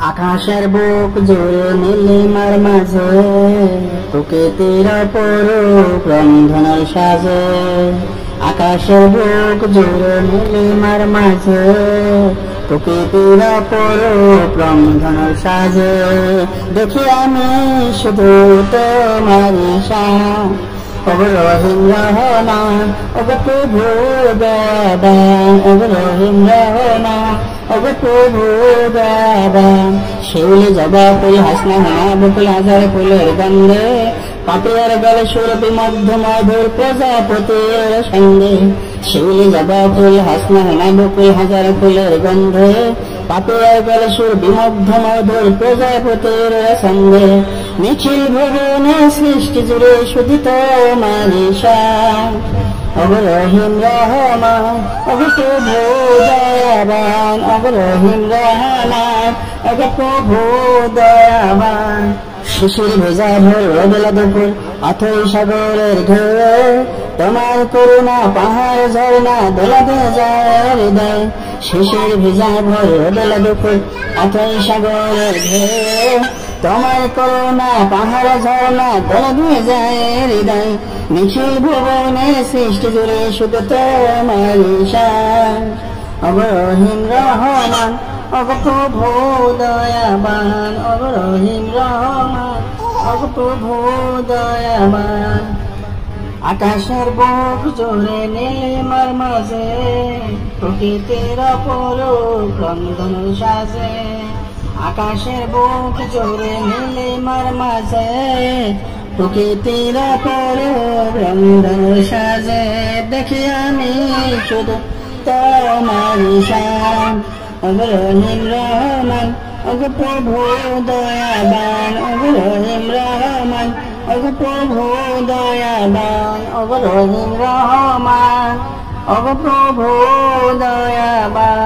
আকাশের বুক জুড়ে নীলিমার মাঝে প্রকৃতির অপরূপ রন্ধনের সাজে। আকাশের বুক জুড়ে নীলিমার মাঝে প্রকৃতির অপরূপ রন্ধনের সাজে। দেখি আমি শুধু তোমারি শান, ওগো রহিম রহমান, ওগো প্রভু দয়াবান, ওগো রহিম রহমান, ওগো প্রভু দয়াবান। শিউলি জবা ফুল হাসনা হানা বকুল হাজার ফুলের গন্ধে, পাপিয়ার গলে সুরভি মধ্য মধুর প্রজাপতির সঙ্গে। শিউলি জবা ফুল হাসনা হানা বকুল হাজার ফুলের গন্ধে, পাপিয়ার গলে সুরভি মধ্য মধুর প্রজাপতির সঙ্গে। নিখিল ভুবনে সৃষ্টি জুড়ে শুধু তোমারি শান, ওগো রহিম রহমান, ওগো প্রভু দয়াবান, ওগো রহিম রহমান, ওগো প্রভু দয়াবান। শিশির ভেজা ভোর বেলা দুপুর অথই সাগরের ঢেউ, তোমার করুণা পাহাড় ঝর্ণা দোলা যায় হৃদয়। শিশির ভেজা ভোর বেলা দুপুর অথই সাগরের ঢেউ, তোমার করুণা পাহাড় ঝর্ণা দোলা যায় হৃদয়। নিখিল ভুবনে সৃষ্টি জুড়ে শুধু তোমারি শান, ওগো রহিম রহমান, ওগো প্রভু দয়াবান, ওগো রহিম রহমান, ওগো প্রভু দয়াবান। আকাশের বুক জুড়ে নীলিমার মাঝে প্রকৃতির অপরূপ রন্ধনের সাজে। আকাশের বুক জুড়ে নীলিমার মাঝে প্রকৃতির অপরূপ রন্ধনের সাজে। দেখি আমি শুধু তোমারি শান, ওগো রহিম রহমান, ওগো প্রভু দয়াবান, ওগো রহিম রহমান, ওগো প্রভু দয়াবান, ওগো রহিম রহমান, ওগো প্রভু দয়াবান।